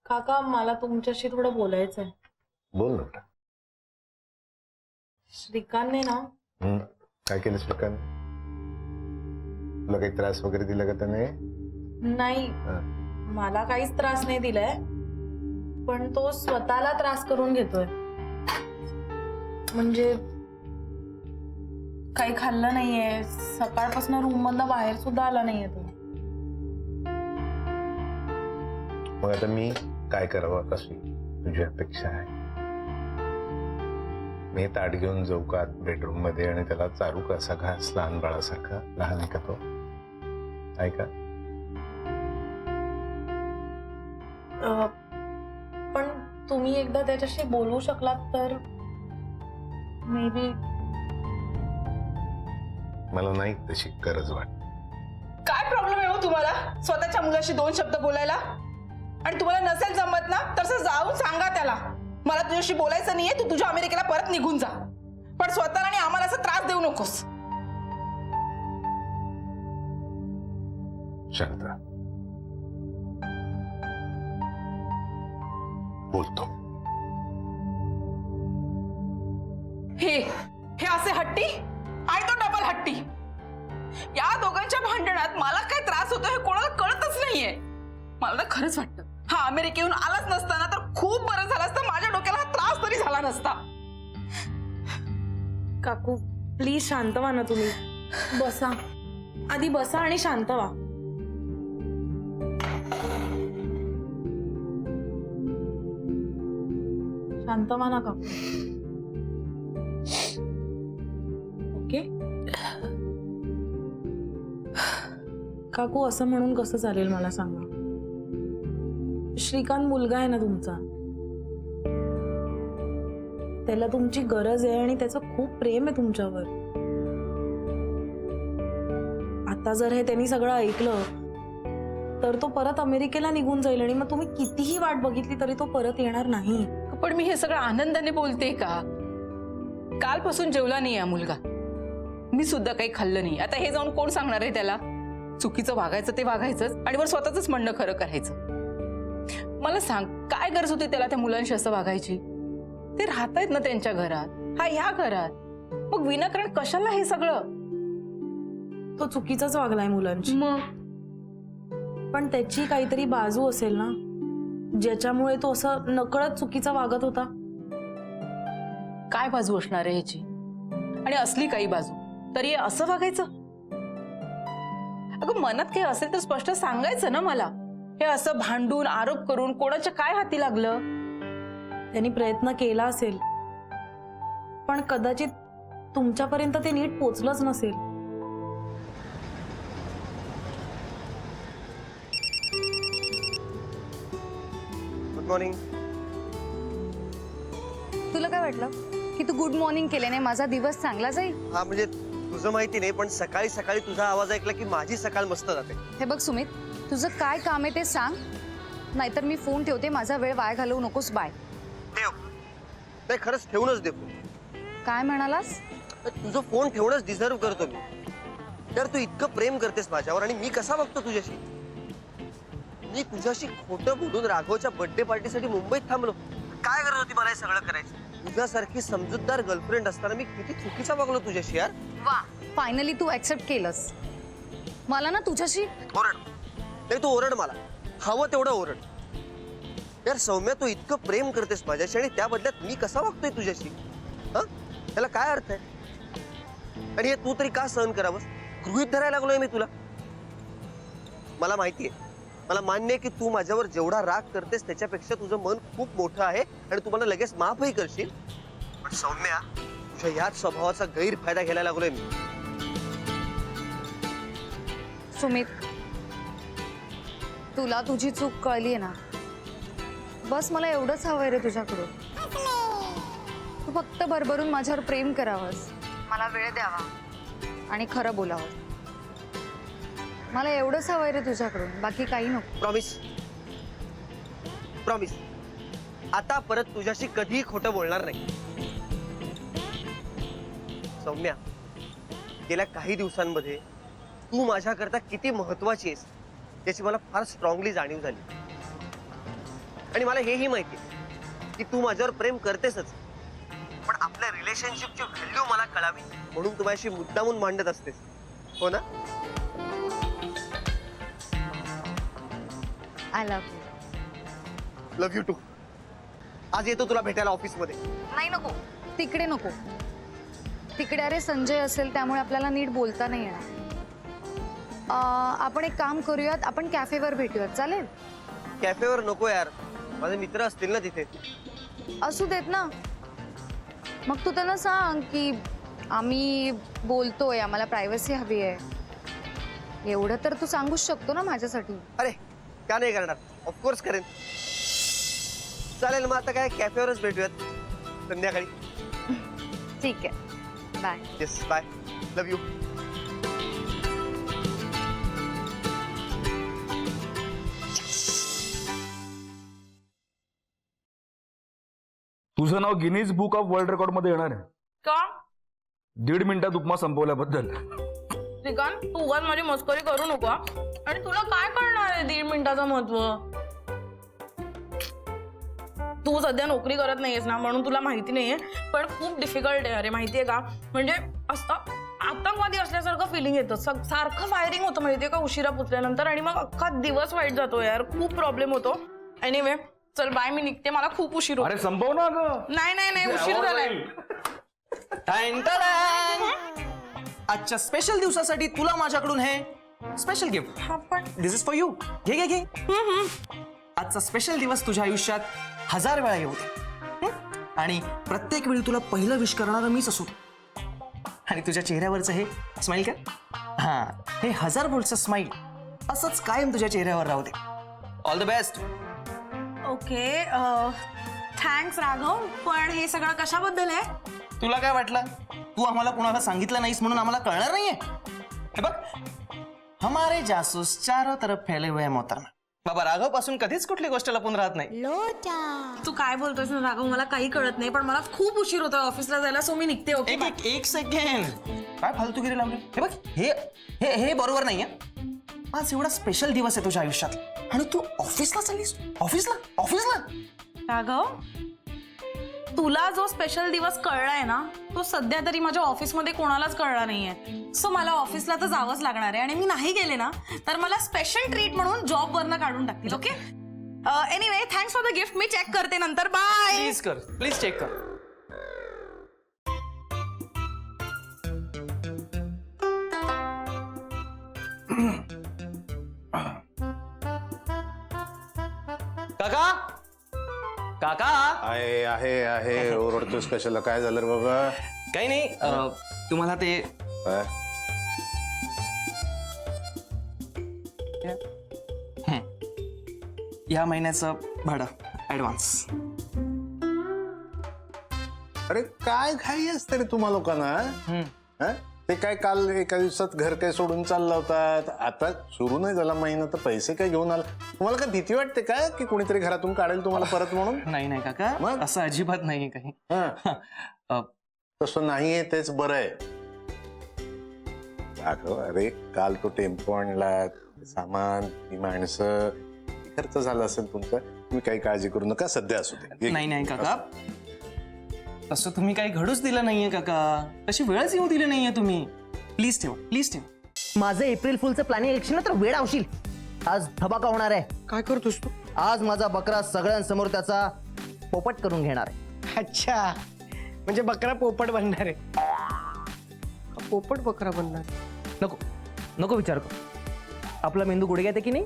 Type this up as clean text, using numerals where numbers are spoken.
काका मला तुमच्याशी थोडं बोलायचं आहे. बोल ना बेटा. श्रीकांतने ना काय केलं श्रीकांत? तुला काही त्रास वगैरे दिला का त्याने? नाही मला काहीच त्रास नाही दिलाय, पण तो स्वतःला त्रास करून घेतोय. म्हणजे काही खाल्लं नाहीये, सकाळपासून रूम मधनं बाहेर सुद्धा आला नाहीये तो. मग आता मी काय करावं? कशी तुझी अपेक्षा आहे? मी ताट घेऊन जाऊ का बेडरूम मध्ये आणि त्याला चारू कसा घास लहान बाळासारखा? लहान आहे का तो? ऐका पण तुम्ही एकदा त्याच्याशी बोलू शकलात तर मे बी. मला नाही तशी गरज वाटत. काय प्रॉब्लेम आहे हो तुम्हाला स्वतःच्या मुलाशी दोन शब्द बोलायला? आणि तुम्हाला नसेल जमत ना तसं जाऊन सांगा त्याला, मला तुझ्याशी बोलायचं नाहीये, तू तुझ्या अमेरिकेला परत निघून जा. पण स्वतःला आणि आम्हाला असं त्रास देऊ नकोस. शांता, बोलतो. हे असे हट्टी आणि तो डबल हट्टी. या दोघांच्या भांडणात मला काय त्रास होतो हे कोणाला कळतच नाहीये. मला तर खरंच वाटतं हा अमेरिकेहून आलाच नसताना तर खूप बरं झालं असतं, माझ्या डोक्याला हा त्रास तरी झाला नसता. काकू प्लीज शांत व्हा ना तुम्ही. बसा आधी, बसा आणि शांत व्हा. शांत व्हा ना काकू. ओके काकू, असं म्हणून कसं चालेल मला सांगा. श्रीकांत मुलगा आहे ना तुमचा, त्याला तुमची गरज आहे आणि त्याचं खूप प्रेम आहे तुमच्यावर. आता जर हे त्यांनी सगळं ऐकलं तर तो परत अमेरिकेला निघून जाईल आणि मग तुम्ही कितीही वाट बघितली तरी तो परत येणार नाही. पण मी हे सगळं आनंदाने बोलते का? कालपासून जेवला नाही हा मुलगा, मी सुद्धा काही खाल्लं नाही. आता हे जाऊन कोण सांगणार आहे त्याला? चुकीचं वागायचं ते वागायचंच आणि वर स्वतःच म्हणणं खरं करायचं. मला सांग, काय गरज होती त्याला त्या मुलांशी असं वागायची? ते राहतायत ना त्यांच्या घरात, हा ह्या घरात, मग विनाकारण कशाला हे सगळं? तो चुकीचाच वागलाय मुलांची. मग पण त्याची काहीतरी बाजू असेल ना, ज्याच्यामुळे तो असं नकळत चुकीचा वागत होता. काय बाजू असणार आहे ह्याची? आणि असली काही बाजू तरी असं वागायचं? अगं मनात काही असेल तर स्पष्ट सांगायचं ना मला. हे असं भांडून आरोप करून कोणाच्या काय हाती लागलं? त्यांनी प्रयत्न केला असेल, पण कदाचित तुमच्यापर्यंत ते नीट पोचलंच नसेल. Good morning. तुला काय वाटलं की तू गुड मॉर्निंग केल्याने माझा दिवस चांगला जाईल? हा म्हणजे तुझं माहिती नाही, पण सकाळी सकाळी तुझा आवाज ऐकला की माझी सकाळ मस्त जाते. हे बघ सुमित, तुझं काय काम आहे ते सांग, नाहीतर मी फोन ठेवते. माझा वेळ वाया घालवू नकोस. बाय. ठेव. नाही खरंच ठेवूनच दे फोन. काय म्हणालास? तुझं फोन ठेवणंच डिझर्व करतो मी. तर तू इतकं प्रेम करतेस माझ्यावर आणि मी कसा बघतो तुझ्याशी? मी तुझ्याशी खोटं बोलून राघवच्या बर्थडे पार्टीसाठी मुंबईत थांबलो. काय गरज होती मला हे सगळं करायचं? तुझ्यासारखी समजूतदार गर्लफ्रेंड असताना मी किती चुकीचा वागलो तुझ्याशी यार. वा, फायनली तू ऍक्सेप्ट केलंस. मला ना तुझ्याशी ओरड. नाही तू ओरड, मला हवं तेवढं ओरड. यार सौम्या, तू इतकं प्रेम करतेस माझ्याशी आणि त्या बदल्यात मी कसा वागतोय तुझ्याशी? हा, त्याला काय अर्थ आहे? आणि हे तू तरी का सहन करावंस? गृहीत धरायला लागलोय मी तुला. मला माहितीये, मला मान्य आहे की तू माझ्यावर जेवढा राग करतेस त्याच्यापेक्षा तुझं मन खूप मोठं आहे आणि तू मला लगेच माफही करशील. पण सौम्या, तुझ्या याच स्वभावाचा गैरफायदा घ्यायला लागलोय मी. सुमित, तुला तुझी चूक कळलीये ना. बस मला एवढंच हवंय रे तुझ्याकडून. तू फक्त भरभरून माझ्यावर प्रेम करावंस, मला वेळ द्यावा आणि खरं बोलावं. मला एवढंच हवंय रे तुझ्याकडून, बाकी काही नको. प्रॉमिस. प्रॉमिस. आता परत तुझ्याशी कधीही खोटं बोलणार नाही. सौम्या, गेल्या काही दिवसांमध्ये तू माझ्याकरता किती महत्वाची आहेस याची मला फार स्ट्रॉंगली जाणीव झाली. आणि मला हेही माहिती की तू माझ्यावर प्रेम करतेसच, पण आपल्या रिलेशनशिपची व्हॅल्यू मला कळावी म्हणून तू माझ्याशी मुद्दामून भांडत असतेस, हो ना? I love you. Love you too. आज येतो तुला भेटायला ऑफिसमध्ये. नाही नको, तिकडे नको. तिकडे अरे संजय असेल त्यामुळे आपल्याला नीट बोलता नाही येणार. आपण एक काम करूयात, आपण कॅफेवर भेटूयात, चालेल? कॅफेवर नको यार, माझे मित्र असतील ना तिथे. असू देत ना. मग तू त्यांना सांग की आम्ही बोलतोय, आम्हाला प्रायव्हसी हवी आहे. एवढं तर तू सांगूच शकतो ना माझ्यासाठी. अरे का नाही करणार, ऑफकोर्स करेन. चालेल, मग आता काय कॅफेवरच भेटूयात संध्याकाळी. ठीक आहे, bye. Yes, bye. Love you. तुझं नाव Guinness book of world record मध्ये येणार आहे का 1.5 मिनिटात उपमा संपवल्याबद्दल. श्रीकांत, तू उगाच माझी मस्करी करू नको हा. आणि तुला काय कळणार आहे 1.5 मिनिटाचं महत्व? तू सध्या नोकरी करत नाहीयेस ना, म्हणून तुला माहिती नाहीये, पण खूप डिफिकल्ट आहे अरे, माहितीये का? म्हणजे असं आतंकवादी असल्यासारखं फिलिंग येतं. सारखं फायरिंग होतं माहितीये का उशिरा पोचल्यानंतर, आणि मग अख्खा दिवस वाईट जातो यार, खूप प्रॉब्लेम होतो. एनिवे चल बाय, मी निघते, मला खूप उशीर होतो. अरे संपव ना ग. नाही उशीर झालाय. आजच्या स्पेशल दिवसासाठी तुला माझ्याकडून हे स्पेशल गिफ्ट. हा पण दिस इज फॉर यू. घे घे घे. आजचा स्पेशल दिवस तुझ्या आयुष्यात 1000 वेळा येऊ दे, आणि प्रत्येक वेळी तुला पहिलं विश करणारा मीच असू. आणि तुझ्या चेहऱ्यावरचं हे स्माइल का, हा, हे 1000 वोल्टचं स्माइल असंच कायम तुझ्या चेहऱ्यावर राहू दे. All the best. Okay, thanks Raghav, पण हे सगळं कशाबद्दल आहे? तुला काय वाटलं, तू आम्हाला कुणाला सांगितलं नाहीस म्हणून आम्हाला कळणार नाहीये? हे बघ, हमारे जासूस चारों तरफ फैले हुए हैं मोहतरमा. बाबा राघव पासून कधीच कुठली गोष्ट लपून राहत नाही. तू काय बोलतोयस ना राघव, मला काही कळत नाही, पण मला खूप उशीर होतोय ऑफिसला जायला, सो मी निघते. ओके, एक सेकंड. काय फालतूगिरी लावली? हे बघ, हे हे हे बरोबर नाहीये. आज एवढा स्पेशल दिवस आहे तुझ्या आयुष्यात आणि तू ऑफिसला चाललीस. ऑफिसला राघव, तुला जो स्पेशल दिवस कळलाय ना, तो सध्या तरी माझ्या ऑफिसमध्ये कोणालाच कळला नाहीये. सो मला ऑफिसला तर जावंच लागणार आहे, आणि मी नाही गेले ना तर मला स्पेशल ट्रीट म्हणून जॉब वरनं काढून टाकतील. Okay, anyway thanks for the gift. मी चेक करते नंतर. बाय. प्लीज चेक कर. काका काका. आहे ओरडतोस कशाला? काय झालं रे बाबा? काही नाही, तुम्हाला ते काय? या महिन्याचं भाडं ऍडव्हान्स. अरे काय घाई असते रे तुम्हा लोकांना? हा? ते काय काल एका दिवसात घर काय सोडून चालला होतात, आता सुरू नाही झाला महिना तर पैसे काय घेऊन आला? तुम्हाला काय भीती वाटते काय की कोणीतरी घरातून काढेल तुम्हाला परत म्हणून? नाही काका, मग? असं अजिबात नाही काही. तसं नाहीये, तेच बरं आहे. अरे काल तो टेम्पो आणला, सामान, ती माणसं, खर्च झाला असेल तुमचा. तुम्ही काही काळजी करू नका, सध्या असू दे. नाही काका, तसं तुम्ही काही घडूच दिलं नाहीये काका, तशी वेळच येऊ दिली नाहीये तुम्ही. प्लीज ठेवा. माझं एप्रिल फुलचं प्लॅनिंग ऐकशील ना तर वेळ आवशील. आज धमाका होणार आहे. काय करतोस तू? आज माझा बकरा सगळ्यांसमोर त्याचा पोपट करून घेणार आहे. अच्छा, म्हणजे बकरा पोपट बनणार आहे. पोपट बकरा बनणार? नको विचार करू. आपला मेंदू गुडघ्यात आहे की नाही?